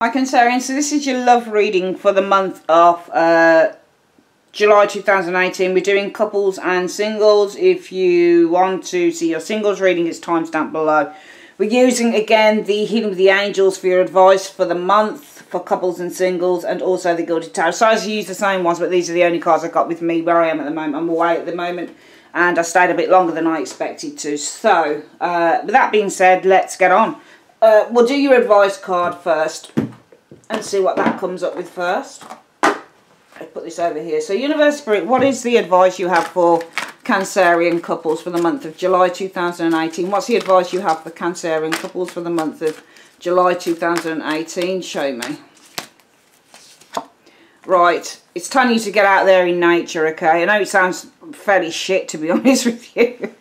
Hi Cancerian, so this is your love reading for the month of July 2018. We're doing couples and singles. If you want to see your singles reading, it's timestamped below. We're using again the Healing with the Angels for your advice for the month for couples and singles, and also the Gilded Tarot. So I use the same ones, but these are the only cards I've got with me where I am at the moment. I'm away at the moment and I stayed a bit longer than I expected to. So with that being said, let's get on. We'll do your advice card first and see what that comes up with first. I'll put this over here. So Universe Spirit, what is the advice you have for Cancerian couples for the month of July 2018? What's the advice you have for Cancerian couples for the month of July 2018? Show me. Right, it's telling you to get out there in nature, okay? I know it sounds fairly shit, to be honest with you.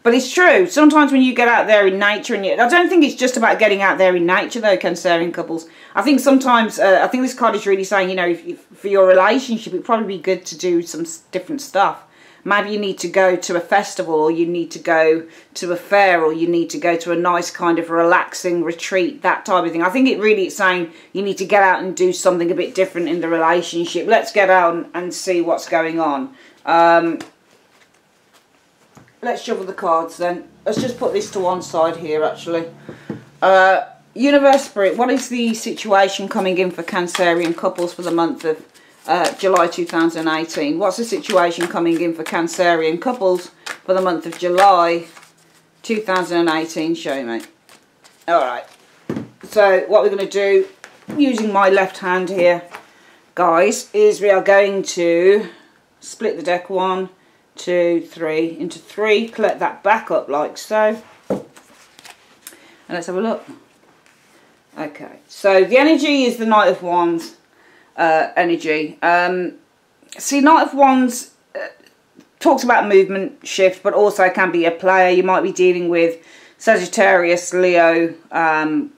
But it's true. Sometimes when you get out there in nature, and I don't think it's just about getting out there in nature, though, Cancerian couples. I think sometimes, I think this card is really saying, you know, if for your relationship, it'd probably be good to do some different stuff. Maybe you need to go to a festival, or you need to go to a fair, or you need to go to a nice kind of relaxing retreat, that type of thing. I think it's saying you need to get out and do something a bit different in the relationship. Let's get out and see what's going on. Let's shuffle the cards then. Let's just put this to one side here, actually. Universe Spirit, what is the situation coming in for Cancerian couples for the month of July 2018? What's the situation coming in for Cancerian couples for the month of July 2018? Show me. Alright. So what we're going to do, using my left hand here, guys, is we are going to split the deck 1, 2, 3 into 3, collect that back up like so, and let's have a look. Okay, so the energy is the Knight of Wands energy. See, Knight of Wands talks about movement, shift, but also can be a player. You might be dealing with Sagittarius, Leo,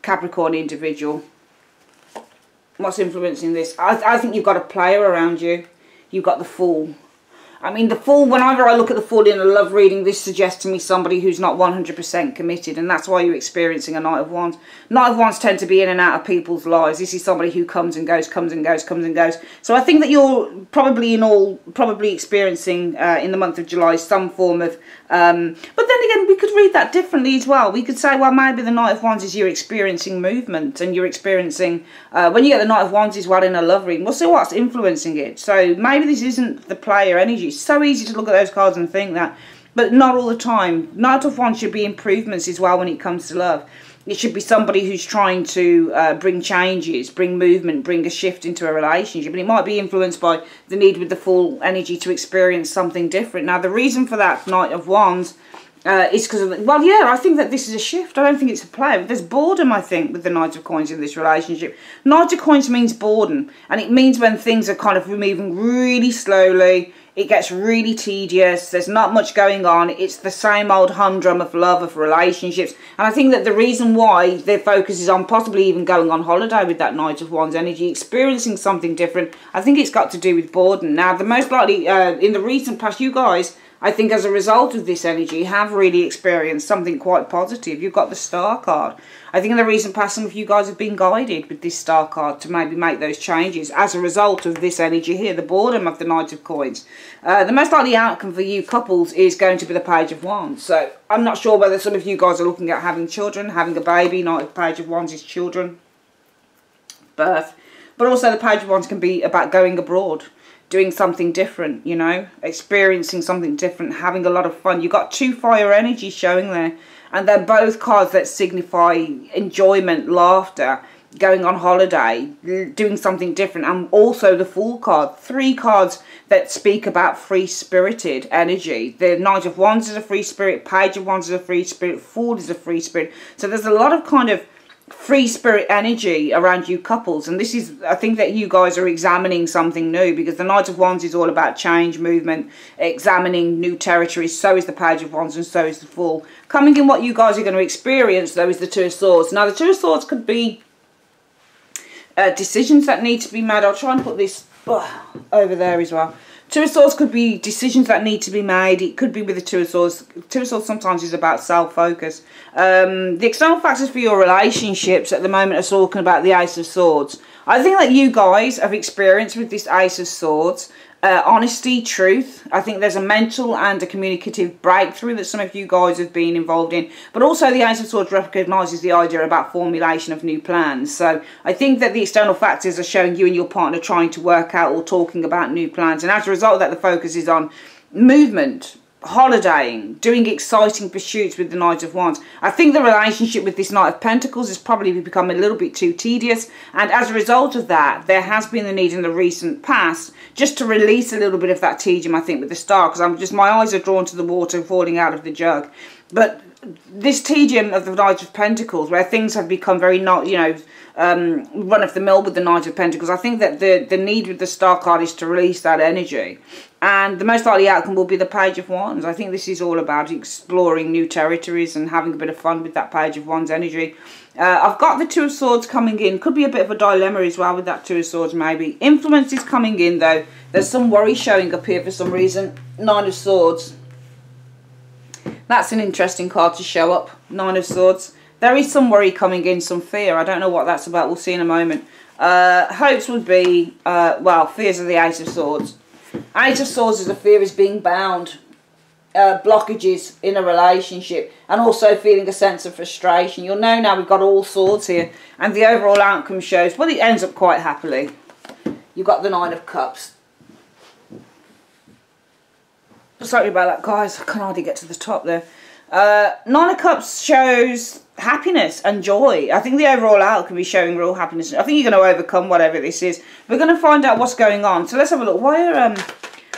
Capricorn individual. What's influencing this? I think you've got a player around you. You've got the Fool. I mean, the Fool, whenever I look at the Fool in a love reading, this suggests to me somebody who's not 100% committed, and that's why you're experiencing a Knight of Wands. Knight of Wands tend to be in and out of people's lives. This is somebody who comes and goes, comes and goes, comes and goes. So I think that you're probably experiencing in the month of July some form of... but then again, we could read that differently as well. We could say, well, maybe the Knight of Wands is you're experiencing movement, and you're experiencing... when you get the Knight of Wands as well in a love reading, we'll see what's influencing it. So maybe this isn't the player energy. It's so easy to look at those cards and think that, but not all the time. Knight of Wands should be improvements as well when it comes to love. It should be somebody who's trying to bring changes, bring movement, bring a shift into a relationship. And it might be influenced by the need with the Fool energy to experience something different. Now, the reason for that Knight of Wands is because of, well, yeah, I think that this is a shift. I don't think it's a play. There's boredom, I think, with the Knight of Coins in this relationship. Knight of Coins means boredom. And it means when things are kind of moving really slowly, it gets really tedious, there's not much going on, it's the same old humdrum of love, of relationships. And I think that the reason why their focus is on possibly even going on holiday with that Knight of Wands energy, experiencing something different, I think it's got to do with boredom. Now, the most likely, in the recent past, you guys, I think as a result of this energy, have really experienced something quite positive. You've got the Star card. I think in the recent past, some of you guys have been guided with this Star card to maybe make those changes as a result of this energy here, the boredom of the Knight of Coins. The most likely outcome for you couples is going to be the Page of Wands. So I'm not sure whether some of you guys are looking at having children, having a baby. Page of Wands is children, birth. But also the Page of Wands can be about going abroad, doing something different, you know, experiencing something different, having a lot of fun. You've got 2 fire energies showing there, and they're both cards that signify enjoyment, laughter, going on holiday, doing something different, and also the Fool card. 3 cards that speak about free-spirited energy. The Knight of Wands is a free spirit, Page of Wands is a free spirit, Fool is a free spirit. So there's a lot of kind of free spirit energy around you couples, and this is, I think that you guys are examining something new, because the Knight of Wands is all about change, movement, examining new territories. So is the Page of Wands, and so is the Fool. Coming in, what you guys are going to experience though is the Two of Swords. Now the Two of Swords could be decisions that need to be made. I'll try and put this over there as well. Two of Swords could be decisions that need to be made. It could be with the Two of Swords. Two of Swords sometimes is about self-focus. The external factors for your relationships at the moment are talking about the Ace of Swords. I think that you guys have experienced with this Ace of Swords honesty, truth. I think there's a mental and a communicative breakthrough that some of you guys have been involved in. But also the Ace of Swords recognises the idea about formulation of new plans. So I think that the external factors are showing you and your partner trying to work out or talking about new plans. And as a result of that, the focus is on movement, holidaying, doing exciting pursuits with the Knight of Wands. I think the relationship with this Knight of Pentacles has probably become a little bit too tedious, and as a result of that there has been the need in the recent past just to release a little bit of that tedium, I think, with the Star, because my eyes are drawn to the water falling out of the jug. But this tedium of the Knight of Pentacles, where things have become very not, you know, run-of-the-mill with the Knight of Pentacles, I think that the need with the Star card is to release that energy. And the most likely outcome will be the Page of Wands. I think this is all about exploring new territories and having a bit of fun with that Page of Wands energy. I've got the Two of Swords coming in. Could be a bit of a dilemma as well with that Two of Swords, maybe. Influence is coming in, though. There's some worry showing up here for some reason. Nine of Swords. That's an interesting card to show up. Nine of Swords. There is some worry coming in, some fear. I don't know what that's about. We'll see in a moment. Hopes would be, well, fears of the Ace of Swords. Ace of Swords is a fear is being bound, blockages in a relationship, and also feeling a sense of frustration. You'll know now we've got all swords here, and the overall outcome shows, well, it ends up quite happily. You've got the Nine of Cups. Sorry about that, guys. I can hardly get to the top there. Nine of Cups shows happiness and joy. I think the overall outcome is showing real happiness. I think you're going to overcome whatever this is. We're going to find out what's going on. So let's have a look.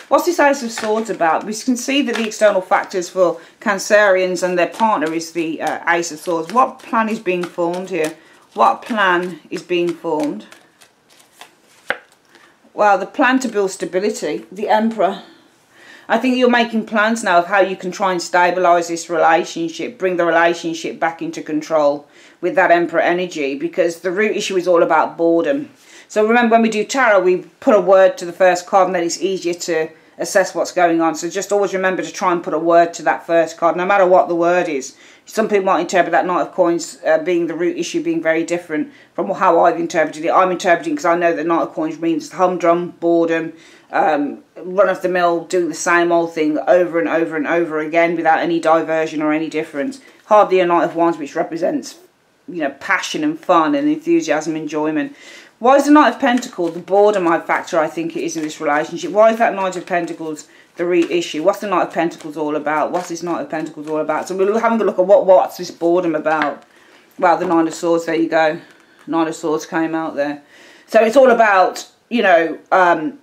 What's this Ace of Swords about? We can see that the external factors for Cancerians and their partner is the Ace of Swords. What plan is being formed here? What plan is being formed? Well, the plan to build stability. The Emperor. I think you're making plans now of how you can try and stabilise this relationship, bring the relationship back into control with that Emperor energy, because the root issue is all about boredom. So remember, when we do tarot, we put a word to the first card and then it's easier to assess what's going on. So just always remember to try and put a word to that first card, no matter what the word is. Some people might interpret that Knight of Coins being the root issue being very different from how I've interpreted it. I'm interpreting because I know that Knight of Coins means humdrum, boredom, run-of-the-mill, doing the same old thing over and over and over again without any diversion or any difference. Hardly a Knight of Wands, which represents, you know, passion and fun and enthusiasm, enjoyment. Why is the Knight of Pentacles the boredom factor, I think it is, in this relationship? Why is that Knight of Pentacles the root issue? What's the Knight of Pentacles all about? What's this Knight of Pentacles all about? So we're having a look at what's this boredom about. Well, the Nine of Swords, there you go. Nine of Swords came out there. So it's all about, you know,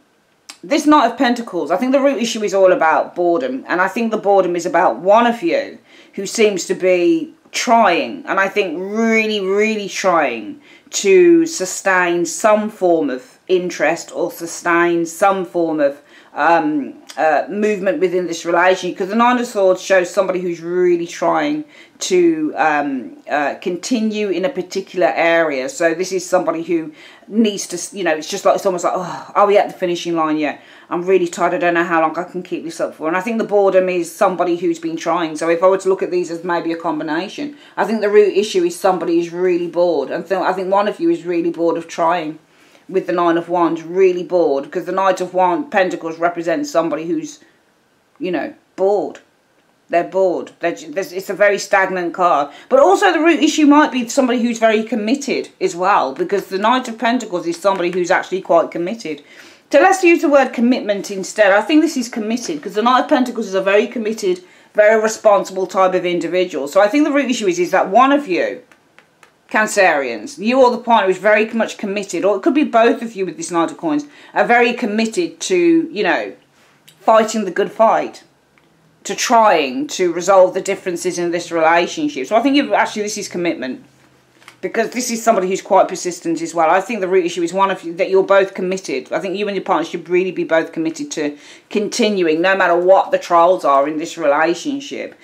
this Knight of Pentacles. I think the root issue is all about boredom. And I think the boredom is about one of you who seems to be trying, and I think really, really trying to sustain some form of interest or sustain some form of movement within this relationship, because the Nine of Swords shows somebody who's really trying to continue in a particular area. So this is somebody who needs to, you know, it's almost like, oh, are we at the finishing line yet? I'm really tired, I don't know how long I can keep this up for. And I think the boredom is somebody who's been trying. So if I were to look at these as maybe a combination, I think the root issue is somebody who's really bored. And I think one of you is really bored of trying. With the Nine of Wands, really bored, because the Knight of Pentacles represents somebody who's, you know, bored. They're bored. It's a very stagnant card. But also the root issue might be somebody who's very committed as well, because the Knight of Pentacles is somebody who's actually quite committed. So let's use the word commitment instead. I think this is committed, because the Knight of Pentacles is a very committed, very responsible type of individual. So I think the root issue is that one of you, Cancerians, you or the partner is very much committed, or it could be both of you with this Knight of Coins, are very committed to, you know, fighting the good fight, to trying to resolve the differences in this relationship. So I think actually this is commitment, because this is somebody who's quite persistent as well. I think the root issue is one of you, that you're both committed. I think you and your partner should really be both committed to continuing, no matter what the trials are in this relationship.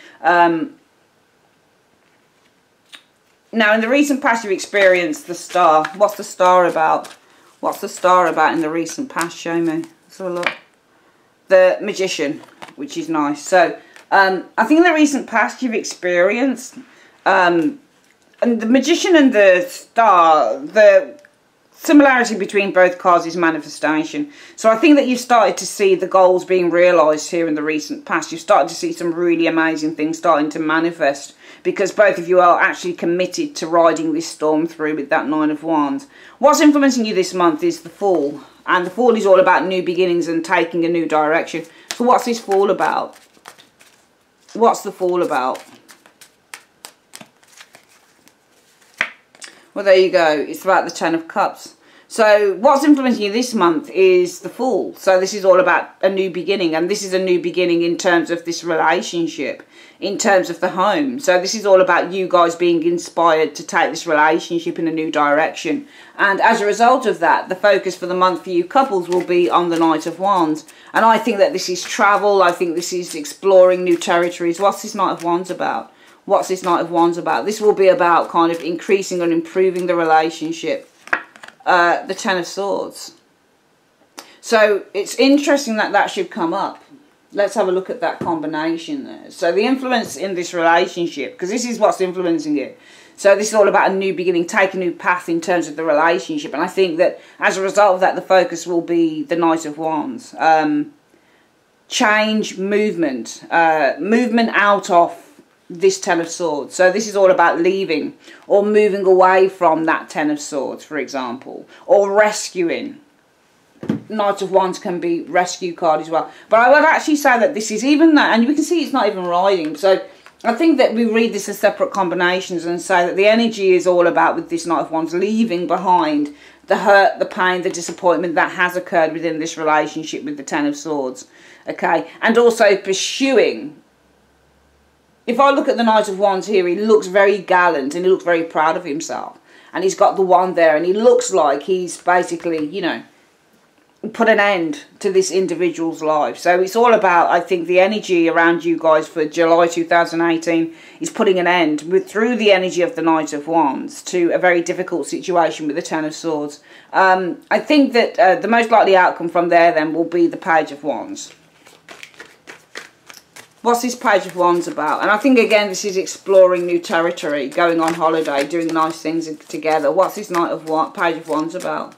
Now, in the recent past, you've experienced the Star. What's the Star about? What's the Star about in the recent past? Show me. Let's have a look. the Magician, which is nice. So I think in the recent past you've experienced, and the Magician and the Star, the similarity between both cards is manifestation. So I think that you've started to see the goals being realised here in the recent past. You've started to see some really amazing things starting to manifest, because both of you are actually committed to riding this storm through with that Nine of Wands. What's influencing you this month is the Fool. And the Fool is all about new beginnings and taking a new direction. So what's this Fool about? What's the Fool about? Well, there you go. It's about the Ten of Cups. So what's influencing you this month is the Fool. So this is all about a new beginning. And this is a new beginning in terms of this relationship, in terms of the home. So this is all about you guys being inspired to take this relationship in a new direction. And as a result of that, the focus for the month for you couples will be on the Knight of Wands. And I think that this is travel. I think this is exploring new territories. What's this Knight of Wands about? What's this Knight of Wands about? This will be about kind of increasing and improving the relationship. The Ten of Swords. So it's interesting that that should come up. Let's have a look at that combination there. So the influence in this relationship, because this is what's influencing it. So this is all about a new beginning, take a new path in terms of the relationship. And I think that as a result of that, the focus will be the Knight of Wands. Change, movement, movement out of this Ten of Swords. So this is all about leaving or moving away from that Ten of Swords, for example, or rescuing. Knight of Wands can be rescue card as well. But I would actually say that this is even that, and we can see it's not even riding. So I think that we read this as separate combinations and say that the energy is all about, with this Knight of Wands, leaving behind the hurt, the pain, the disappointment that has occurred within this relationship with the Ten of Swords. Okay, and also pursuing. If I look at the Knight of Wands here, he looks very gallant and he looks very proud of himself. And he's got the wand there and he looks like he's basically, you know, put an end to this individual's life. So it's all about, I think, the energy around you guys for July 2018 is putting an end, through the energy of the Knight of Wands, to a very difficult situation with the Ten of Swords. I think that the most likely outcome from there then will be the Page of Wands. What's this Page of Wands about? And I think, again, this is exploring new territory, going on holiday, doing nice things together. What's this Page of Wands about?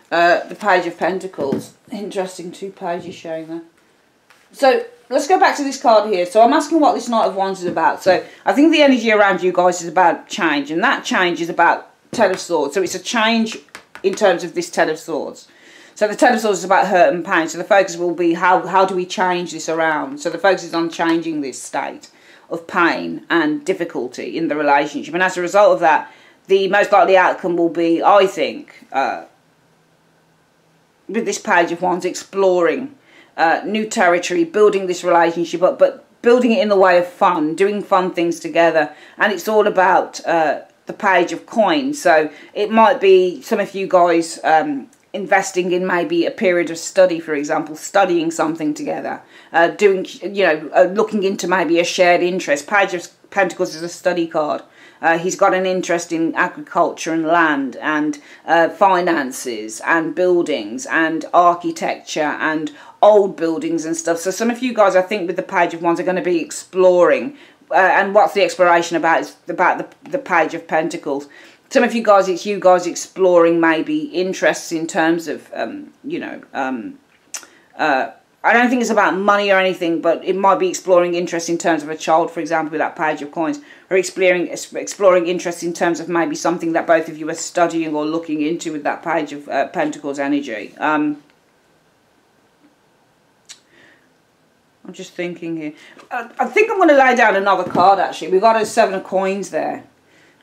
The Page of Pentacles. Interesting, two pages showing there. So let's go back to this card here. So I'm asking what this Knight of Wands is about. So I think the energy around you guys is about change. And that change is about Ten of Swords. So it's a change in terms of this Ten of Swords. So the Ten of Swords is about hurt and pain. So the focus will be how do we change this around. So the focus is on changing this state of pain and difficulty in the relationship. And as a result of that, the most likely outcome will be, I think, with this Page of Wands, exploring new territory, building this relationship up, but building it in the way of fun, doing fun things together. And it's all about the Page of Coins. So it might be some of you guys investing in maybe a period of study, for example, studying something together, doing, you know, looking into maybe a shared interest. Page of Pentacles is a study card. He's got an interest in agriculture and land and finances and buildings and architecture and old buildings and stuff. So some of you guys, I think, with the Page of Wands are going to be exploring. And what's the exploration about? It's about the Page of Pentacles. Some of you guys, it's you guys exploring maybe interests in terms of, you know, I don't think it's about money or anything, but it might be exploring interest in terms of a child, for example, with that Page of Coins, or exploring interest in terms of maybe something that both of you are studying or looking into with that Page of Pentacles energy. I'm just thinking here. I think I'm going to lay down another card, actually. We've got a Seven of Coins there.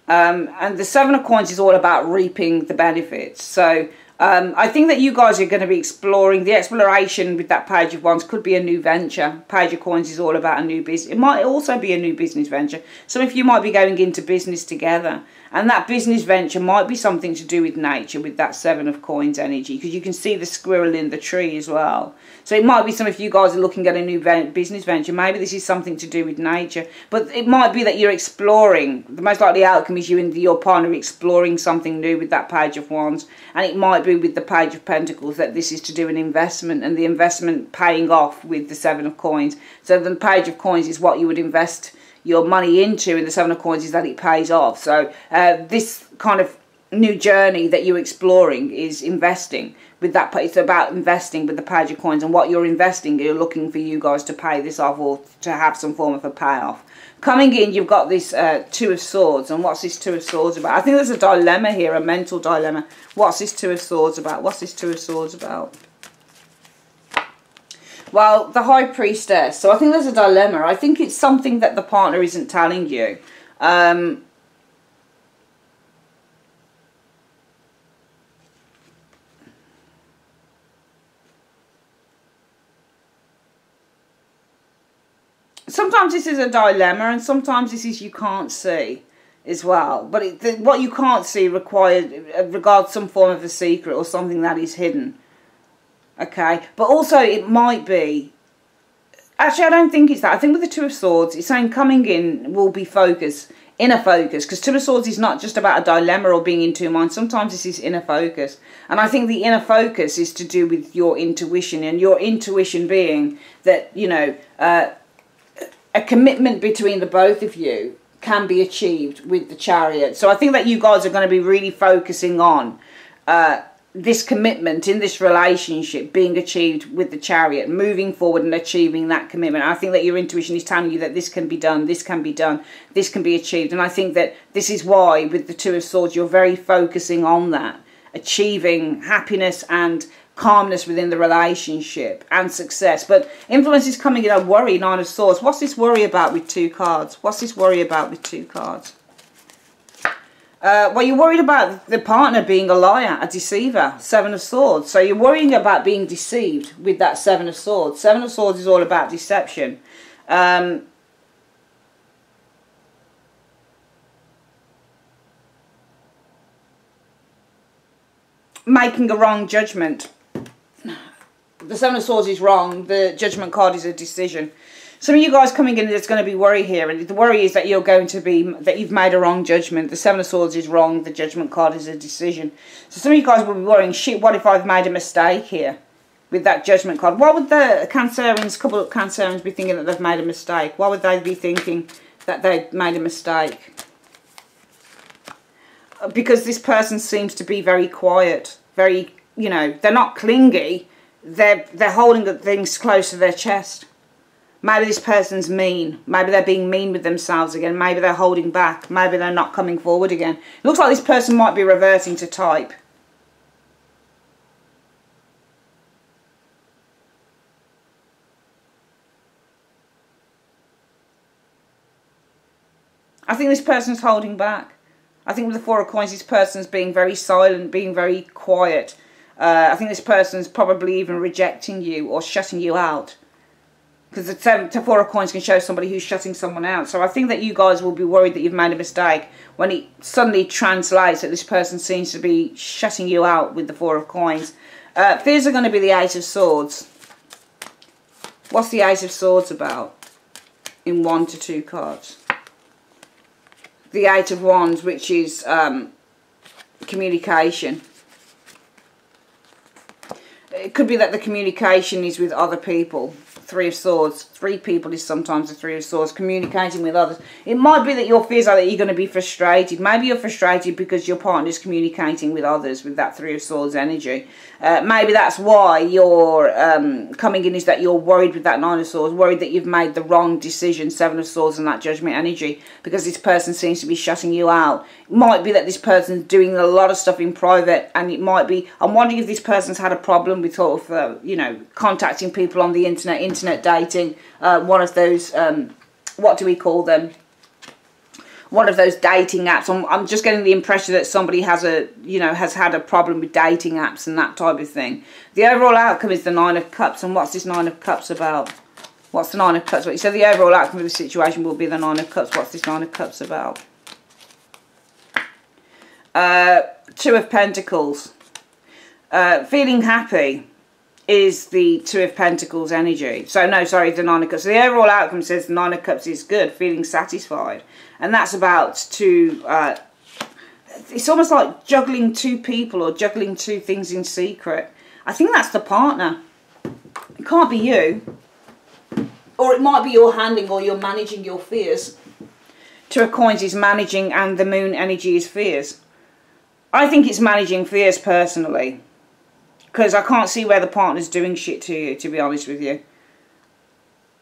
And the Seven of Coins is all about reaping the benefits. So I think that you guys are going to be exploring. The exploration with that Page of Wands could be a new venture. Page of Coins is all about a new business. It might also be a new business venture. Some of you might be going into business together. And that business venture might be something to do with nature, with that Seven of Coins energy. Because you can see the squirrel in the tree as well. So it might be some of you guys are looking at a new business venture. Maybe this is something to do with nature. But it might be that you're exploring. The most likely outcome is you and your partner exploring something new with that Page of Wands. And it might be with the Page of Pentacles that this is to do an investment, and the investment paying off with the Seven of Coins. So the Page of Coins is what you would invest your money into, and the Seven of Coins is that it pays off. So this kind of new journey that you're exploring is investing with that. It's about investing with the Page of Coins, and what you're investing, you're looking for you guys to pay this off or to have some form of a payoff. Coming in, you've got this Two of Swords, and what's this Two of Swords about? I think there's a dilemma here, a mental dilemma. What's this Two of Swords about? What's this Two of Swords about? Well, the High Priestess. So I think there's a dilemma. I think it's something that the partner isn't telling you. Sometimes this is a dilemma, and sometimes this is you can't see as well. But what you can't see regards some form of a secret or something that is hidden. Okay, but also it might be... Actually, I don't think it's that. I think with the Two of Swords, it's saying coming in will be focus, inner focus. Because Two of Swords is not just about a dilemma or being in two minds. Sometimes this is inner focus. And I think the inner focus is to do with your intuition. And your intuition being that, you know... a commitment between the both of you can be achieved with the Chariot. So I think that you guys are going to be really focusing on this commitment in this relationship being achieved with the Chariot, moving forward and achieving that commitment. I think that your intuition is telling you that this can be done, this can be done, this can be achieved. And I think that this is why with the Two of Swords you're very focusing on that, achieving happiness and calmness within the relationship and success. But influence is coming in a worry, Nine of Swords. What's this worry about with two cards? What's this worry about with two cards? Well, you're worried about the partner being a liar, a deceiver, Seven of Swords. So you're worrying about being deceived with that Seven of Swords. Seven of Swords is all about deception. Making a wrong judgment. The Seven of Swords is wrong. The Judgment card is a decision. Some of you guys coming in, there's going to be worry here. And the worry is that you're going to be, that you've made a wrong judgment. The Seven of Swords is wrong. The Judgment card is a decision. So some of you guys will be worrying, shit, what if I've made a mistake here with that Judgment card? What would the Cancerians, couple of Cancerians be thinking that they've made a mistake? Why would they be thinking that they've made a mistake? Because this person seems to be very quiet. Very, you know, they're not clingy. They're holding things close to their chest. Maybe this person's mean. Maybe they're being mean with themselves again. Maybe they're holding back. Maybe they're not coming forward again. It looks like this person might be reverting to type. I think this person's holding back. I think with the Four of Coins, this person's being very silent, being very quiet. I think this person's probably even rejecting you or shutting you out. Because the Four of Coins can show somebody who's shutting someone out. So I think that you guys will be worried that you've made a mistake when it suddenly translates that this person seems to be shutting you out with the Four of Coins. Fears are going to be the Ace of Swords. What's the Ace of Swords about in 1 to 2 cards? The Eight of Wands, which is communication. It could be that the communication is with other people. Three of Swords. 3 people is sometimes the Three of Swords. Communicating with others. It might be that your fears are that you're going to be frustrated. Maybe you're frustrated because your partner's communicating with others with that Three of Swords energy. Maybe that's why you're coming in, is that you're worried with that Nine of Swords. Worried that you've made the wrong decision, Seven of Swords, and that Judgment energy. Because this person seems to be shutting you out. It might be that this person's doing a lot of stuff in private. And it might be, I'm wondering if this person's had a problem with sort of, you know, contacting people on the internet dating, one of those, what do we call them? One of those dating apps. I'm just getting the impression that somebody has had a problem with dating apps and that type of thing. The overall outcome is the Nine of Cups. And what's this Nine of Cups about? What's the Nine of Cups about? So the overall outcome of the situation will be the Nine of Cups. What's this Nine of Cups about? Two of Pentacles. Feeling happy is the Two of Pentacles energy. So no, sorry, the Nine of Cups. So the overall outcome says the Nine of Cups is good, feeling satisfied. And that's about to it's almost like juggling two people or juggling two things in secret. I think that's the partner. It can't be you. Or it might be you're handling or you're managing your fears. Two of Coins is managing and the moon energy is fears. I think it's managing fears personally. Because I can't see where the partner's doing shit to you, to be honest with you.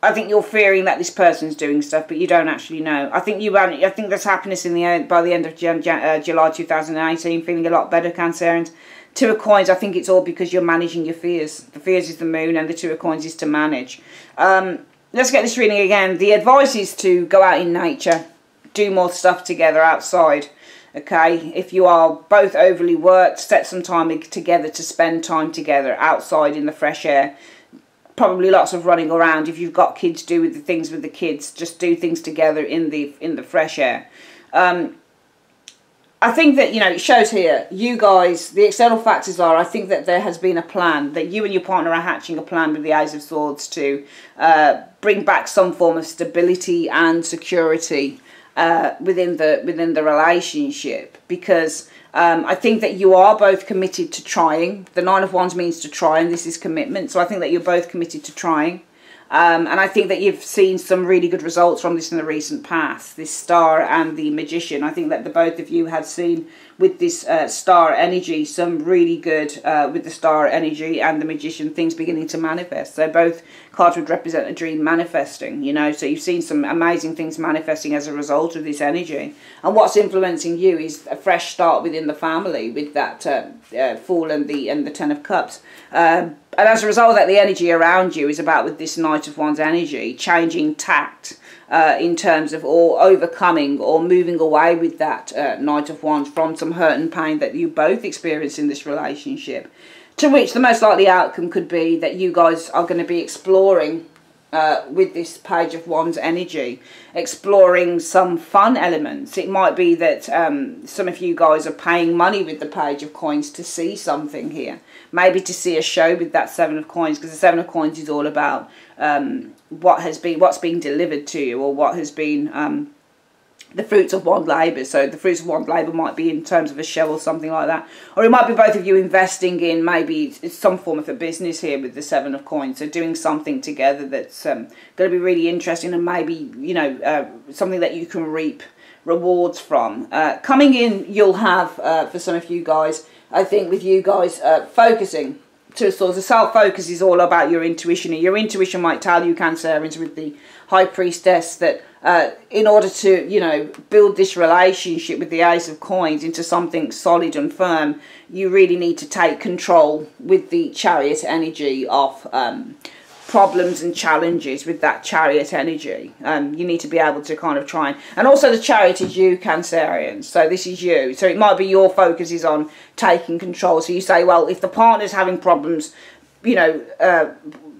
I think you're fearing that this person's doing stuff, but you don't actually know. I think there's happiness in the by the end of July 2018, feeling a lot better, Cancerians. Two of Coins, I think it's all because you're managing your fears. The fears is the moon, and the Two of Coins is to manage. Let's get this reading again. The advice is to go out in nature, do more stuff together outside. Okay, if you are both overly worked, set some time together to spend time together outside in the fresh air. Probably lots of running around. If you've got kids, do with the things with the kids. Just do things together in the fresh air. I think that, you know, it shows here, you guys, the external factors are, I think that there has been a plan, that you and your partner are hatching a plan with the Ace of Swords to bring back some form of stability and security within the relationship, because I think that you are both committed to trying. The Nine of Wands means to try, and this is commitment. So I think that you're both committed to trying. And I think that you've seen some really good results from this in the recent past. This Star and the Magician. I think that the both of you had seen with this Star energy some really good, with the Star energy and the Magician, things beginning to manifest. So both cards would represent a dream manifesting, you know. So you've seen some amazing things manifesting as a result of this energy. And what's influencing you is a fresh start within the family with that Fool and the Ten of Cups. And as a result of that, the energy around you is about, with this Knight of Wands energy, changing tact in terms of, or overcoming or moving away with that Knight of Wands from some hurt and pain that you both experience in this relationship. To which the most likely outcome could be that you guys are going to be exploring with this Page of Wands energy, exploring some fun elements. It might be that some of you guys are paying money with the Page of Coins to see something here. Maybe to see a show with that Seven of Coins, because the Seven of Coins is all about what's being delivered to you, or what has been the fruits of one labour. So the fruits of one labour might be in terms of a show or something like that. Or it might be both of you investing in maybe some form of a business here with the Seven of Coins. So doing something together that's going to be really interesting, and maybe, you know, something that you can reap rewards from. Coming in, you'll have, for some of you guys, I think with you guys focusing. Two of Swords, the self-focus is all about your intuition. And your intuition might tell you, Cancerians, with the High Priestess, that in order to, you know, build this relationship with the Ace of Coins into something solid and firm, you really need to take control with the Chariot energy of problems and challenges with that Chariot energy. You need to be able to kind of try and also the Chariot is you, Cancerians. So this is you. So it might be your focus is on taking control. So you say, well, if the partner's having problems, you know,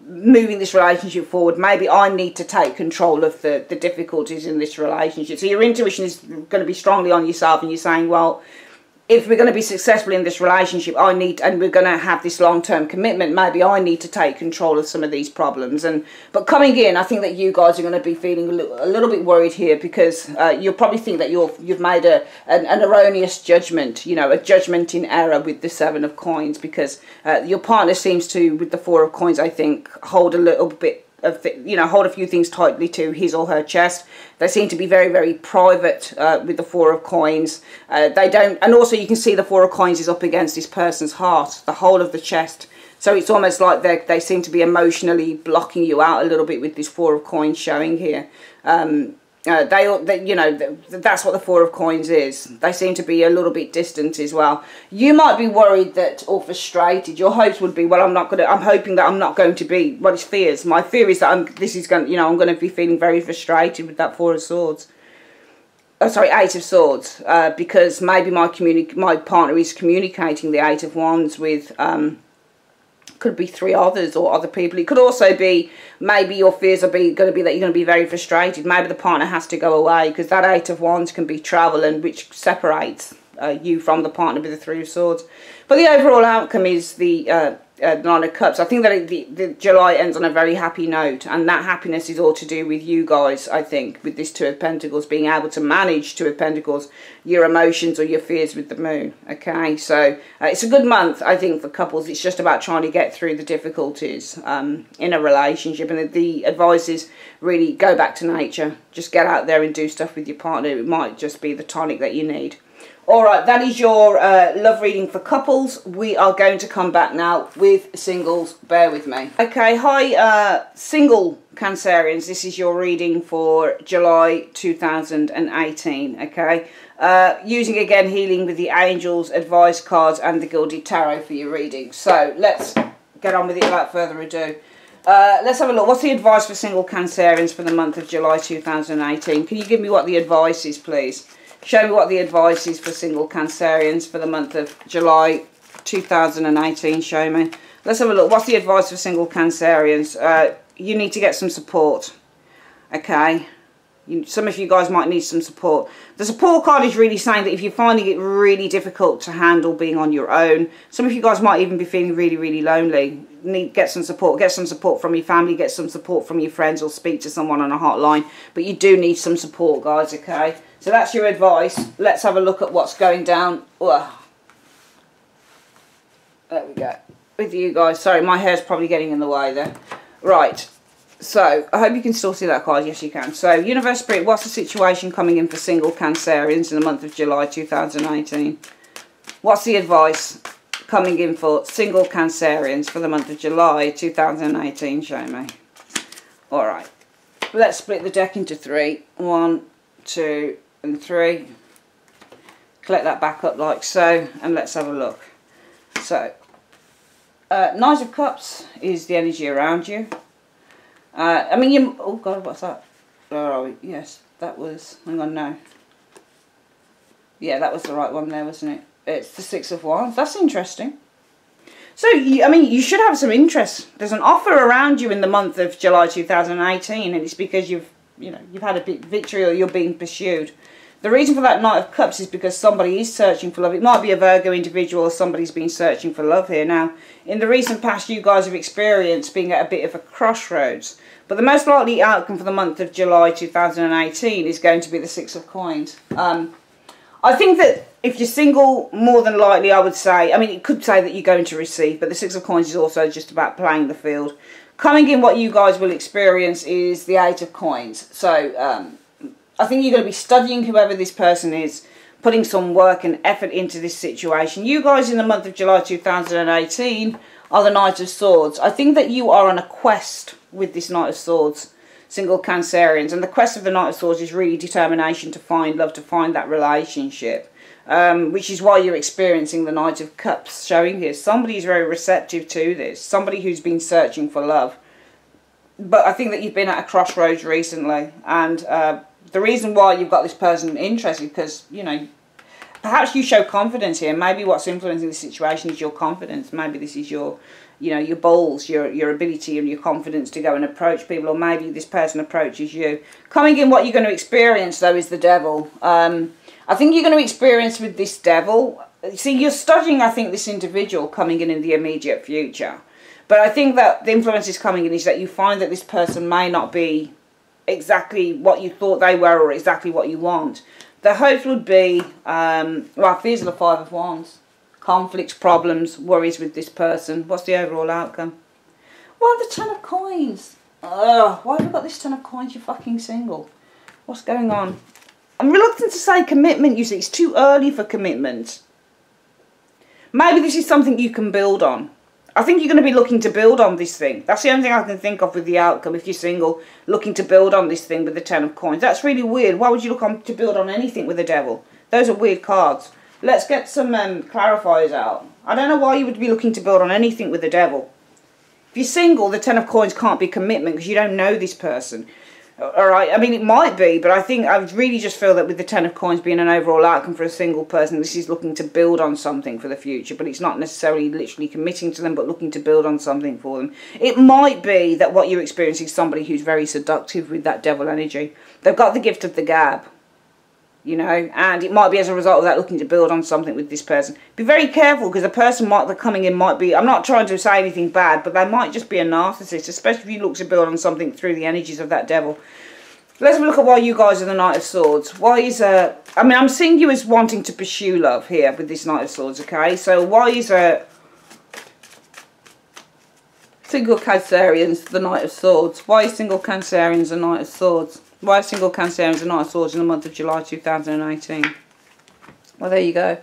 moving this relationship forward, maybe I need to take control of the difficulties in this relationship. So your intuition is going to be strongly on yourself, and you're saying, well, if we're going to be successful in this relationship, and we're going to have this long-term commitment, maybe I need to take control of some of these problems. But coming in, I think that you guys are going to be feeling a little bit worried here, because you'll probably think that you've made an erroneous judgment, you know, a judgment in error with the Seven of Coins, because your partner seems to, with the Four of Coins, I think, hold a little bit of, you know, hold a few things tightly to his or her chest. They seem to be very, very private with the Four of Coins. They don't, and also you can see the Four of Coins is up against this person's heart, the whole of the chest. So it's almost like they seem to be emotionally blocking you out a little bit with this Four of Coins showing here. They, you know, that's what the Four of Coins is. They seem to be a little bit distant as well. You might be worried that, or frustrated. Your hopes would be, well, I'm hoping that I'm not going to be, well, it's fears. My fear is that I'm going to be feeling very frustrated with that Four of Swords. Oh, sorry, Eight of Swords. Because maybe my partner is communicating the Eight of Wands with, could be three others or other people. It could also be maybe your fears are going to be that you're going to be very frustrated. Maybe the partner has to go away, because that Eight of Wands can be travel, and which separates. you from the partner with the Three of Swords. But the overall outcome is the Nine of Cups. I think that the July ends on a very happy note, and that happiness is all to do with you guys, I think, with this Two of Pentacles, being able to manage Two of Pentacles, your emotions or your fears with the Moon. Okay, so it's a good month, I think, for couples. It's just about trying to get through the difficulties in a relationship, and the advice is really go back to nature. Just get out there and do stuff with your partner. It might just be the tonic that you need. Alright, that is your love reading for couples. We are going to come back now with singles. Bear with me. Okay, hi single Cancerians. This is your reading for July 2018. Okay, using again healing with the angels, advice cards and the Gilded Tarot for your reading. So let's get on with it without further ado. Let's have a look. What's the advice for single Cancerians for the month of July 2018? Can you give me what the advice is, please? Show me what the advice is for single Cancerians for the month of July 2018. Show me. Let's have a look. What's the advice for single Cancerians? You need to get some support. Okay. Some of you guys might need some support. The support card is really saying that if you're finding it really difficult to handle being on your own, some of you guys might even be feeling really, really lonely. Get some support. Get some support from your family. Get some support from your friends, or speak to someone on a hotline. But you do need some support, guys, okay? So that's your advice. Let's have a look at what's going down. Ugh. There we go. With you guys. Sorry, my hair's probably getting in the way there. Right. So, I hope you can still see that card. Yes, you can. So, Universe Spirit, what's the situation coming in for single Cancerians in the month of July 2018? What's the advice coming in for single Cancerians for the month of July 2018? Show me. Alright. Let's split the deck into three. 1, 2, and 3. Collect that back up like so, and let's have a look. So, Knight of Cups is the energy around you. I mean, you... Oh, God, what's that? Where are we? Yes, that was... Hang on, no. Yeah, that was the right one there, wasn't it? It's the Six of Wands. That's interesting. So, I mean, you should have some interest. There's an offer around you in the month of July 2018, and it's because you've had a big victory or you're being pursued. The reason for that Knight of Cups is because somebody is searching for love. It might be a Virgo individual, or somebody's been searching for love here. Now, in the recent past, you guys have experienced being at a bit of a crossroads. But the most likely outcome for the month of July 2018 is going to be the Six of Coins. I think that if you're single, more than likely, I would say, I mean, it could say that you're going to receive, but the Six of Coins is also just about playing the field. Coming in, what you guys will experience is the Eight of Coins. So, I think you're going to be studying whoever this person is, putting some work and effort into this situation. You guys in the month of July 2018 are the Knight of Swords. I think that you are on a quest with this Knight of Swords, single Cancerians. And the quest of the Knight of Swords is really determination to find love, to find that relationship. Which is why you're experiencing the Knight of Cups showing here. Somebody is very receptive to this. Somebody who's been searching for love. But I think that you've been at a crossroads recently. And the reason why you've got this person interested, because, you know, perhaps you show confidence here. Maybe what's influencing the situation is your confidence. Maybe this is your, you know, your balls, your ability and your confidence to go and approach people. Or maybe this person approaches you. Coming in, what you're going to experience, though, is the Devil. I think you're going to experience with this Devil. See, you're studying, I think, this individual coming in the immediate future. But I think that the influence is coming in is that you find that this person may not be exactly what you thought they were or exactly what you want. The hopes would be, well, fears of the Five of Wands. Conflicts, problems, worries with this person. What's the overall outcome? Well, the Ten of Coins. Ugh, why have you got this Ten of Coins? You're fucking single. What's going on? I'm reluctant to say commitment, you see. It's too early for commitment. Maybe this is something you can build on. I think you're going to be looking to build on this thing. That's the only thing I can think of with the outcome. If you're single, looking to build on this thing with the Ten of Coins. That's really weird. Why would you look on to build on anything with the Devil? Those are weird cards. Let's get some clarifiers out. I don't know why you would be looking to build on anything with the Devil. If you're single, the Ten of Coins can't be commitment because you don't know this person. Alright, I mean, it might be, but I really just feel that with the Ten of Coins being an overall outcome for a single person, this is looking to build on something for the future, but it's not necessarily literally committing to them, but looking to build on something for them. It might be that what you're experiencing is somebody who's very seductive with that Devil energy. They've got the gift of the gab. you know, and it might be as a result of that looking to build on something with this person. Be very careful, because the person they're coming in might be, I'm not trying to say anything bad, but they might just be a narcissist, especially if you look to build on something through the energies of that devil. Let's have a look at why you guys are the Knight of Swords. Why is I mean, I'm seeing you as wanting to pursue love here with this Knight of Swords, okay? So why is single Cancerians the Knight of Swords? Why is single Cancerians the Knight of Swords? Why are single Cancerians the Knight of Swords in the month of July 2018? Well, there you go.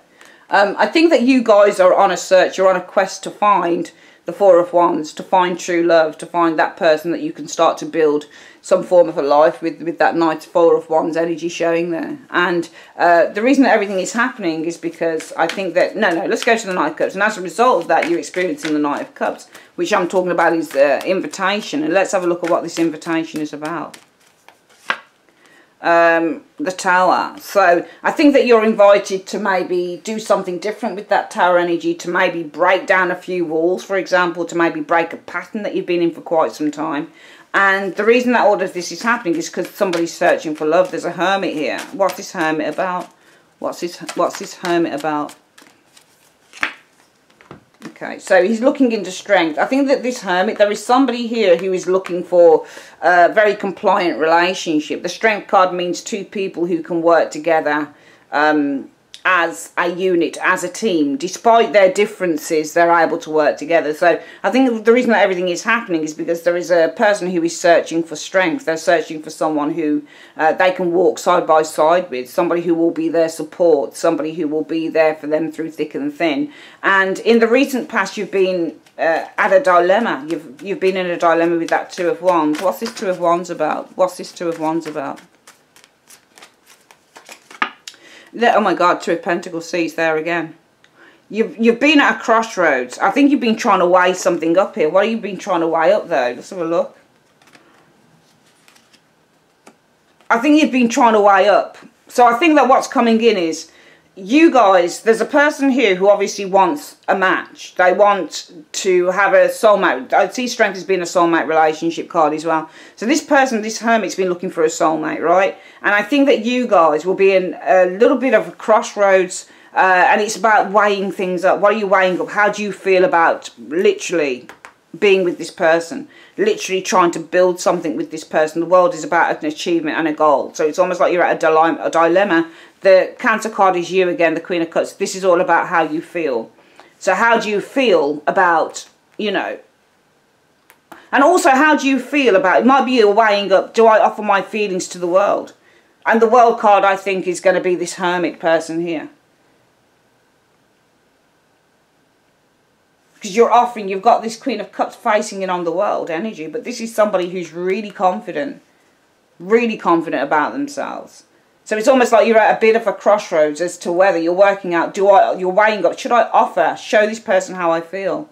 I think that you guys are on a search, you're on a quest to find the Four of Wands, to find true love, to find that person that you can start to build some form of a life with that Knight Four of Wands energy showing there. And the reason that everything is happening is because I think that, no, let's go to the Knight of Cups. And as a result of that, you're experiencing the Knight of Cups, which I'm talking about is the invitation. And let's have a look at what this invitation is about. The Tower. So I think that you're invited to maybe do something different with that Tower energy, to maybe break down a few walls, for example, to maybe break a pattern that you've been in for quite some time. And the reason that all of this is happening is because somebody's searching for love. There's a Hermit here. What's this Hermit about? What's this Hermit about? Okay, so he's looking into strength. I think that this Hermit, there is somebody here who is looking for a very compliant relationship. The Strength card means two people who can work together as a unit, as a team. Despite their differences, they're able to work together. So I think the reason that everything is happening is because there is a person who is searching for strength. They're searching for someone who they can walk side by side with, somebody who will be their support, somebody who will be there for them through thick and thin. And in the recent past, you've been at a dilemma. You've been in a dilemma with that Two of Wands. What's this Two of Wands about? What's this Two of Wands about? Oh my God, Two of Pentacles, sees there again. You've been at a crossroads. I think you've been trying to weigh something up here. What have you been trying to weigh up though? Let's have a look. I think you've been trying to weigh up. So I think that what's coming in is, you guys, there's a person here who obviously wants a match. They want to have a soulmate. I see Strength as being a soulmate relationship card as well. So this person, this Hermit's been looking for a soulmate, right? And I think that you guys will be in a little bit of a crossroads, and it's about weighing things up. What are you weighing up? How do you feel about literally being with this person? Literally trying to build something with this person. The world is about an achievement and a goal. So it's almost like you're at a dilemma. The Cancer card is you again, the Queen of Cups. This is all about how you feel. So how do you feel about, you know, and also how do you feel about, it might be you're weighing up, do I offer my feelings to the world? And the World card, I think, is going to be this Hermit person here. Because you're offering, you've got this Queen of Cups facing in on the world energy, but this is somebody who's really confident about themselves. So it's almost like you're at a bit of a crossroads as to whether you're working out, you're weighing up, should I show this person how I feel?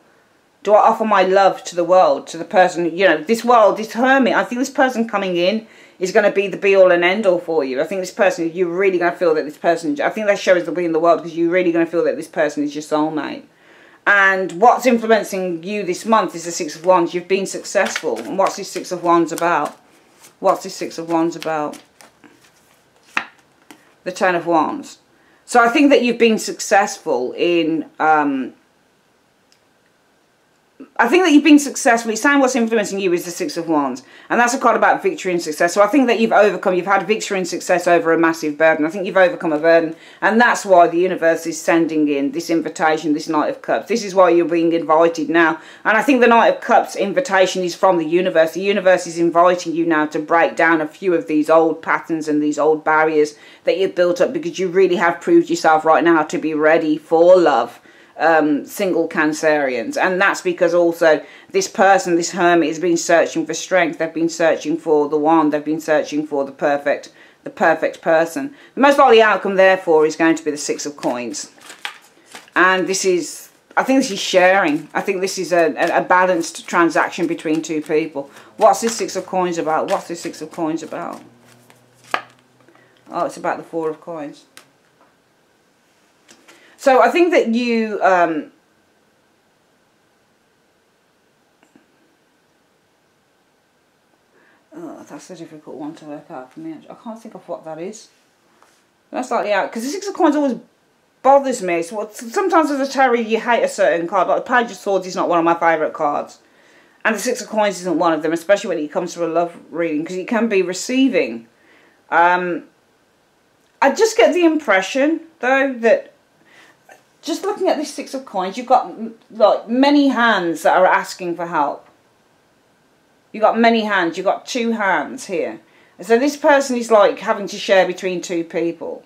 Do I offer my love to the world, to the person, you know, this world, this Hermit? I think this person coming in is going to be the be-all and end-all for you. I think this person, you're really going to feel that this person, I think that shows they'll be in the world because you're really going to feel that this person is your soulmate. And what's influencing you this month is the Six of Wands. You've been successful. And what's this Six of Wands about? What's this Six of Wands about? The Ten of Wands. So I think that you've been successful in It's saying what's influencing you is the Six of Wands. And that's a card about victory and success. So I think that you've had victory and success over a massive burden. I think you've overcome a burden. And that's why the universe is sending in this invitation, this Knight of Cups. This is why you're being invited now. And I think the Knight of Cups invitation is from the universe. The universe is inviting you now to break down a few of these old patterns and these old barriers that you've built up, because you really have proved yourself right now to be ready for love. Single Cancerians, and that's because also this person, this Hermit, has been searching for strength. They've been searching for the one. They've been searching for the perfect person. The most likely outcome therefore is going to be the Six of Coins, and this is, I think this is sharing. I think this is a balanced transaction between two people. What's this Six of Coins about? What's this Six of Coins about? Oh, it's about the Four of Coins. So I think that you, oh, that's a difficult one to work out for me. I can't think of what that is. That's like the out, because the Six of Coins always bothers me. So sometimes as a tarot you hate a certain card, like the Page of Swords is not one of my favourite cards. And the Six of Coins isn't one of them, especially when it comes to a love reading, because it can be receiving. I just get the impression, though, that just looking at this Six of Coins, you've got like many hands that are asking for help. You've got many hands. You've got 2 hands here. And so this person is like having to share between 2 people.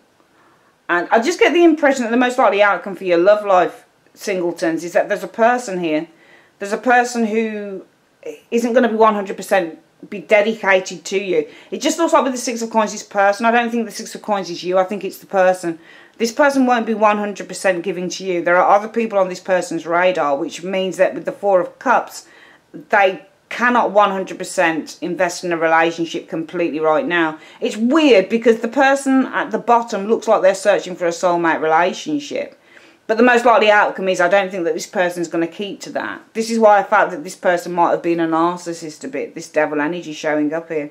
And I just get the impression that the most likely outcome for your love life, singletons, is that there's a person here. There's a person who isn't going to be 100% be dedicated to you. It just looks like with the Six of Coins, this person, I don't think the Six of Coins is you. I think it's the person. This person won't be 100% giving to you. There are other people on this person's radar, which means that with the Four of Cups, they cannot 100% invest in a relationship completely right now. It's weird because the person at the bottom looks like they're searching for a soulmate relationship. But the most likely outcome is I don't think that this person is going to keep to that. This is why I felt that this person might have been a narcissist a bit, this devil energy showing up here.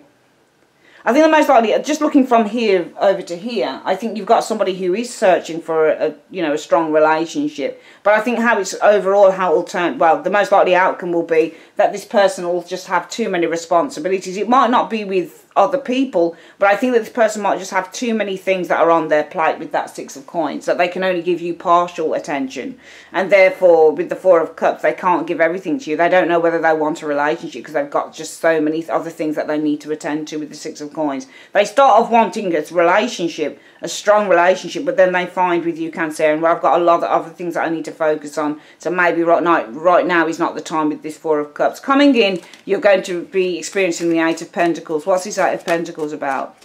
I think the most likely, just looking from here over to here, I think you've got somebody who is searching for a strong relationship. But I think how it's overall, how it will turn, well, the most likely outcome will be that this person will just have too many responsibilities. It might not be with other people, but I think that this person might just have too many things that are on their plate with that Six of Coins, that they can only give you partial attention, and therefore with the Four of Cups they can't give everything to you. They don't know whether they want a relationship because they've got just so many other things that they need to attend to with the Six of Coins. They start off wanting a relationship, a strong relationship, but then they find with you, Cancerian, well, I've got a lot of other things that I need to focus on, so maybe right now is not the time with this Four of Cups. Coming in, you're going to be experiencing the Eight of Pentacles. What's this Eight of Pentacles about?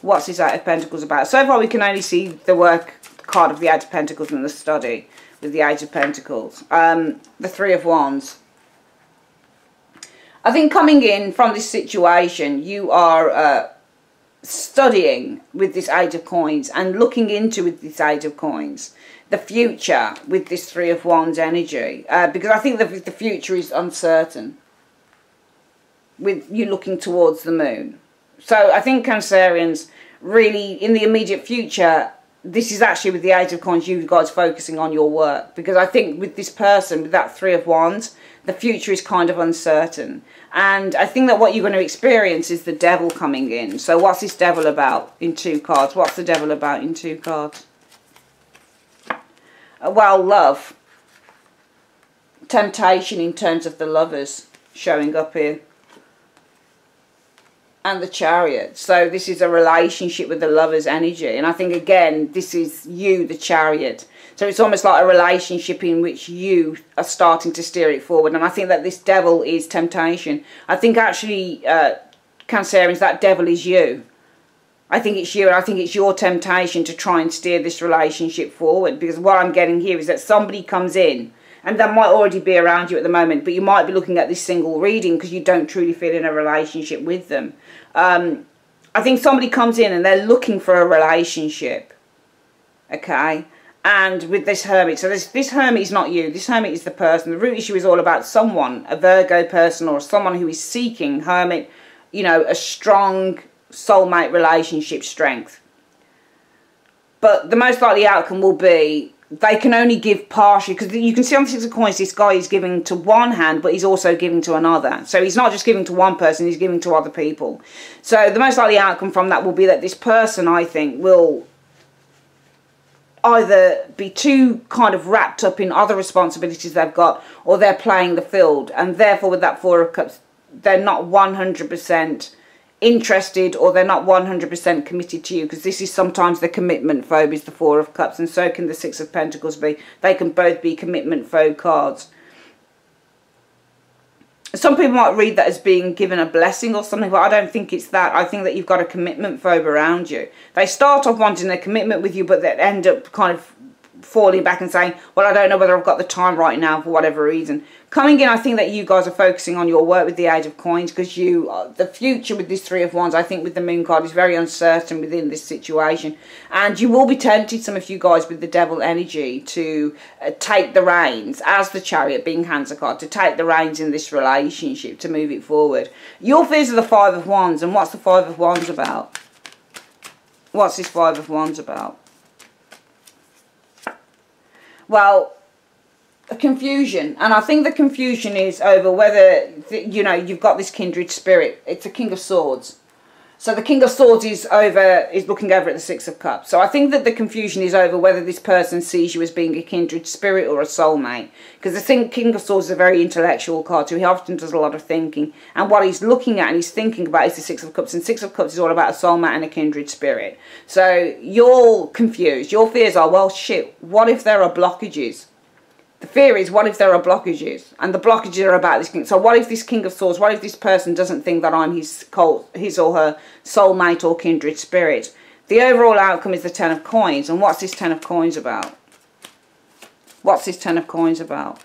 What's this Eight of Pentacles about? So far we can only see the work card of the Eight of Pentacles in the study with the Eight of Pentacles. The Three of Wands. I think coming in from this situation, you are studying with this Eight of Coins and looking into with this Eight of Coins the future with this Three of Wands energy, because I think the future is uncertain with you looking towards the moon. So I think Cancerians, really in the immediate future, this is actually with the Eight of Coins, you guys focusing on your work, because I think with this person, with that Three of Wands, the future is kind of uncertain. And I think that what you're going to experience is the devil coming in. So what's this devil about in 2 cards? What's the devil about in 2 cards? Well, love. Temptation in terms of the Lovers showing up here. And the Chariot. So this is a relationship with the Lovers energy. And I think, again, this is you, the Chariot. So it's almost like a relationship in which you are starting to steer it forward. And I think that this devil is temptation. I think actually, Cancerians, that devil is you. I think it's you, and I think it's your temptation to try and steer this relationship forward. Because what I'm getting here is that somebody comes in, and that might already be around you at the moment, but you might be looking at this single reading because you don't truly feel in a relationship with them. I think somebody comes in and they're looking for a relationship. Okay? And with this Hermit, so this Hermit is not you, this Hermit is the person. The root issue is all about someone, a Virgo person or someone who is seeking, Hermit, you know, a strong soulmate relationship strength. But the most likely outcome will be they can only give partially, because you can see on the Six of Coins this guy is giving to one hand but he's also giving to another. So he's not just giving to one person, he's giving to other people. So the most likely outcome from that will be that this person, I think, will either be too kind of wrapped up in other responsibilities they've got, or they're playing the field, and therefore with that Four of Cups they're not 100% interested, or they're not 100% committed to you, because this is sometimes the commitment phobe is the Four of Cups, and so can the Six of Pentacles be. They can both be commitment phobe cards. Some people might read that as being given a blessing or something, but I don't think it's that. I think that you've got a commitment phobe around you. They start off wanting a commitment with you, but they end up kind of falling back and saying, well, I don't know whether I've got the time right now for whatever reason. Coming in, I think that you guys are focusing on your work with the Eight of Coins, because the future with this Three of Wands, I think with the Moon card, is very uncertain within this situation. And you will be tempted, some of you guys with the Devil energy, to take the reins, as the Chariot being Cancer card, to take the reins in this relationship, to move it forward. Your fears are the Five of Wands, and what's the Five of Wands about? What's this Five of Wands about? Well, a confusion. And I think the confusion is over whether, you know, you've got this kindred spirit. It's a King of Swords. So the King of Swords is looking over at the Six of Cups. So I think that the confusion is over whether this person sees you as being a kindred spirit or a soulmate. Because the King of Swords is a very intellectual card, so he often does a lot of thinking. And what he's looking at and he's thinking about is the Six of Cups. And Six of Cups is all about a soulmate and a kindred spirit. So you're confused. Your fears are, well, shit, what if there are blockages? The fear is, what if there are blockages? And the blockages are about this king. So what if this King of Swords, what if this person doesn't think that I'm his or her soulmate or kindred spirit? The overall outcome is the Ten of Coins. And what's this Ten of Coins about? What's this Ten of Coins about?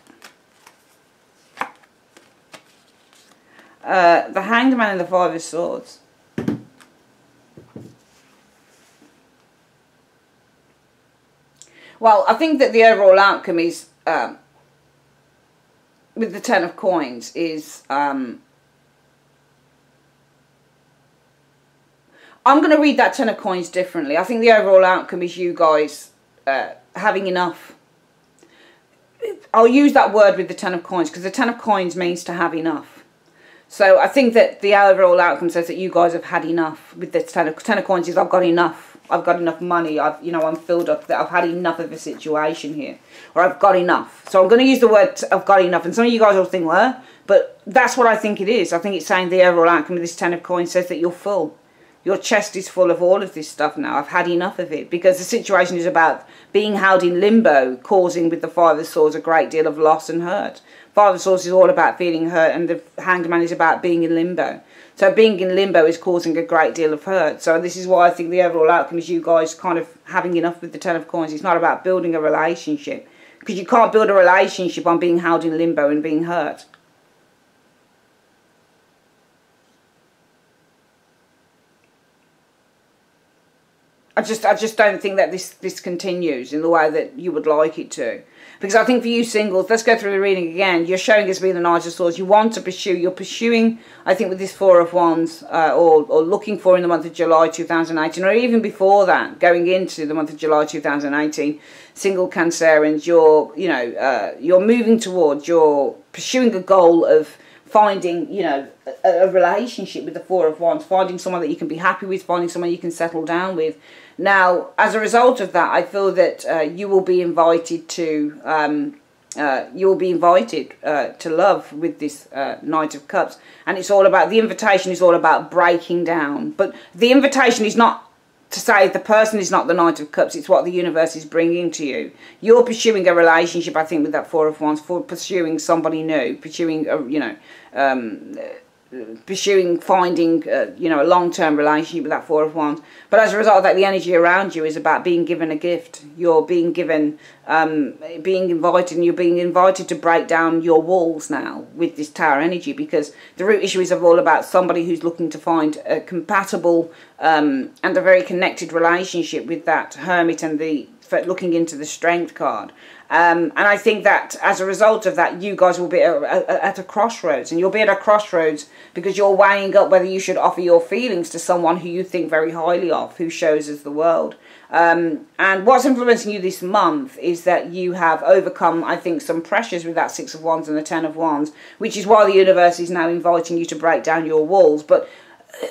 The Hanged Man and the Five of Swords. Well, I think that the overall outcome is, with the Ten of Coins, is, I'm going to read that Ten of Coins differently. I think the overall outcome is you guys having enough. I'll use that word with the Ten of Coins because the Ten of Coins means to have enough. So I think that the overall outcome says that you guys have had enough with the Ten of Coins is I've got enough. I've got enough money, I'm filled up, that I've had enough of a situation here. Or I've got enough. So I'm going to use the word I've got enough. And some of you guys will think, well, but that's what I think it is. I think it's saying the overall outcome of this Ten of Coins says that you're full. Your chest is full of all of this stuff now. I've had enough of it. Because the situation is about being held in limbo, causing with the Five of Swords a great deal of loss and hurt. Five of Swords is all about feeling hurt, and the Hanged Man is about being in limbo. So being in limbo is causing a great deal of hurt. So this is why I think the overall outcome is you guys kind of having enough with the Ten of Coins. It's not about building a relationship. Because you can't build a relationship on being held in limbo and being hurt. I just don't think that this continues in the way that you would like it to. Because I think for you singles, let's go through the reading again. You're showing as being the Knight of Swords. You want to pursue. You're pursuing, I think, with this Four of Wands, or looking for in the month of July 2018, or even before that, going into the month of July 2018, single Cancerians, you're moving towards, you're pursuing a goal of finding, a relationship with the Four of Wands, finding someone that you can be happy with, finding someone you can settle down with. Now, as a result of that, I feel that you will be invited to love with this Knight of Cups, and it's all about, the invitation is all about breaking down. But the invitation is not to say the person is not the Knight of Cups, it's what the universe is bringing to you. You're pursuing a relationship, I think, with that Four of Wands, for pursuing somebody new, pursuing, finding, a long-term relationship with that Four of Wands. But as a result of that, the energy around you is about being given a gift. You're being given, being invited, and you're being invited to break down your walls now with this Tower energy, because the root issue is all about somebody who's looking to find a compatible and a very connected relationship with that Hermit and looking into the Strength card. And I think that as a result of that, you guys will be at a crossroads. And you'll be at a crossroads because you're weighing up whether you should offer your feelings to someone who you think very highly of, who shows us the world. And what's influencing you this month is that you have overcome, I think, some pressures with that Six of Wands and the Ten of Wands, which is why the universe is now inviting you to break down your walls. But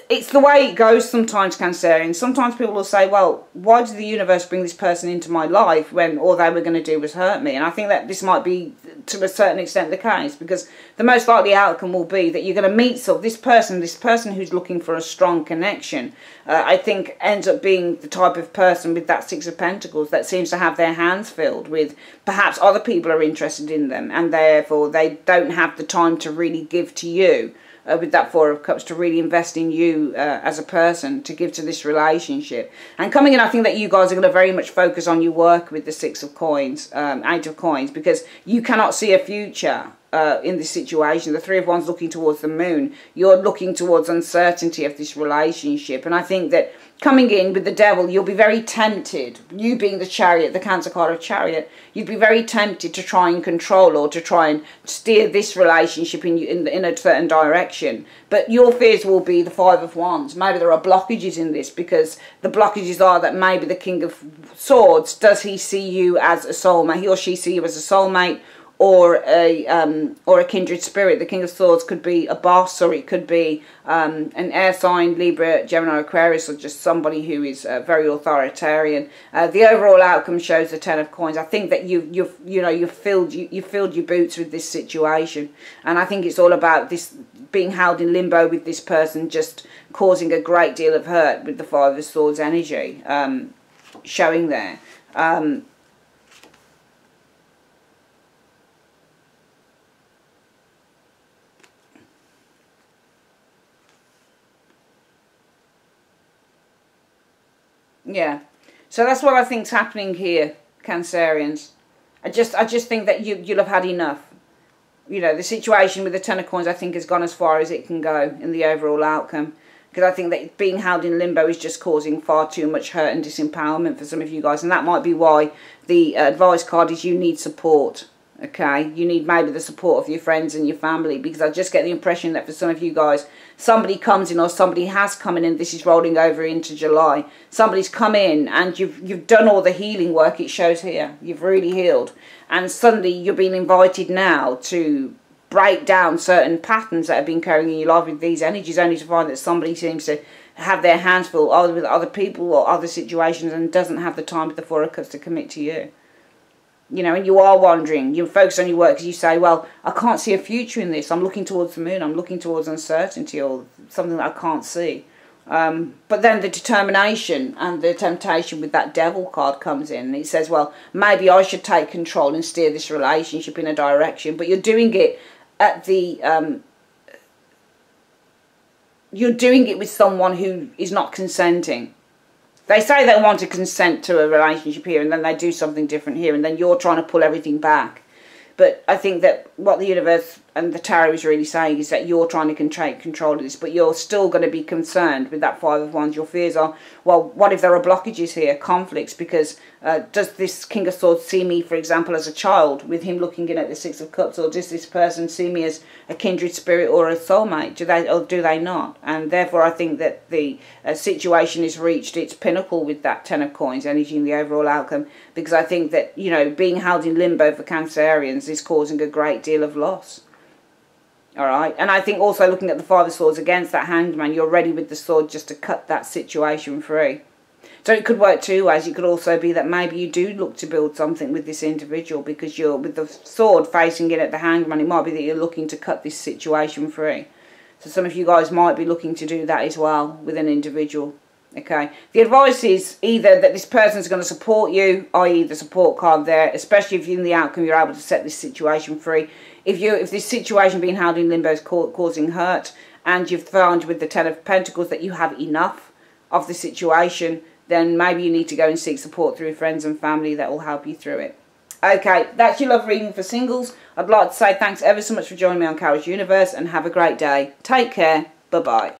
it's the way it goes sometimes, Cancerians. Sometimes people will say, well, why did the universe bring this person into my life when all they were going to do was hurt me? And I think that this might be, to a certain extent, the case, because the most likely outcome will be that you're going to meet this person who's looking for a strong connection, I think ends up being the type of person with that Six of Pentacles that seems to have their hands filled with perhaps other people are interested in them, and therefore they don't have the time to really give to you. With that Four of Cups, to really invest in you as a person, to give to this relationship. And coming in, I think that you guys are going to very much focus on your work with the Six of Coins, Eight of Coins, because you cannot see a future in this situation. The Three of Wands looking towards the moon. You're looking towards uncertainty of this relationship. And I think that coming in with the Devil, you'll be very tempted, you being the Chariot, the Cancer card of Chariot, you'd be very tempted to try and control or to try and steer this relationship in a certain direction. But your fears will be the Five of Wands. Maybe there are blockages in this, because the blockages are that maybe the King of Swords, does he see you as a soulmate? He or she see you as a soulmate, or a kindred spirit. The King of Swords could be a boss, or it could be an air sign, Libra, Gemini, Aquarius, or just somebody who is very authoritarian. The overall outcome shows the Ten of Coins. I think that you've filled your boots with this situation, and I think it's all about this being held in limbo with this person, just causing a great deal of hurt with the Five of Swords energy showing there. Yeah, so that's what I think's happening here, Cancerians. I just think that you'll have had enough. You know, the situation with the Ten of Coins, I think, has gone as far as it can go in the overall outcome. Because I think that being held in limbo is just causing far too much hurt and disempowerment for some of you guys. And that might be why the advice card is you need support. Okay, you need maybe the support of your friends and your family, because I just get the impression that for some of you guys, somebody comes in, or somebody has come in, and this is rolling over into July. Somebody's come in and you've done all the healing work. It shows here you've really healed, and suddenly you're being invited now to break down certain patterns that have been carrying in your life with these energies, only to find that somebody seems to have their hands full either with other people or other situations, and doesn't have the time with the Four of Cups to commit to you. You know, and you are wandering, you focus on your work because you say, well, I can't see a future in this. I'm looking towards the moon. I'm looking towards uncertainty or something that I can't see. But then the determination and the temptation with that Devil card comes in. And it says, well, maybe I should take control and steer this relationship in a direction. But you're doing it at the... you're doing it with someone who is not consenting. They say they want to consent to a relationship here, and then they do something different here, and then you're trying to pull everything back. But I think that what the universe and the tarot is really saying is that you're trying to take control of this, but you're still going to be concerned with that Five of Wands. Your fears are, well, what if there are blockages here, conflicts? Because does this King of Swords see me, for example, as a child, with him looking in at the Six of Cups, or does this person see me as a kindred spirit or a soulmate? Do they, or do they not? And therefore, I think that the situation has reached its pinnacle with that Ten of Coins energy in the overall outcome, because I think that, you know, being held in limbo for Cancerians is causing a great deal of loss. Alright, and I think also looking at the Five of Swords against that Hanged Man, you're ready with the sword just to cut that situation free. So it could work two ways. It could also be that maybe you do look to build something with this individual, because you're with the sword facing in at the Hanged Man. It might be that you're looking to cut this situation free. So some of you guys might be looking to do that as well with an individual. Okay, the advice is either that this person's going to support you, i.e. the support card there, especially if in the outcome you're able to set this situation free. If this situation being held in limbo is causing hurt, and you've found with the Ten of Pentacles that you have enough of the situation, then maybe you need to go and seek support through friends and family that will help you through it. Okay, that's your love reading for singles. I'd like to say thanks ever so much for joining me on Carol's Universe, and have a great day. Take care. Bye-bye.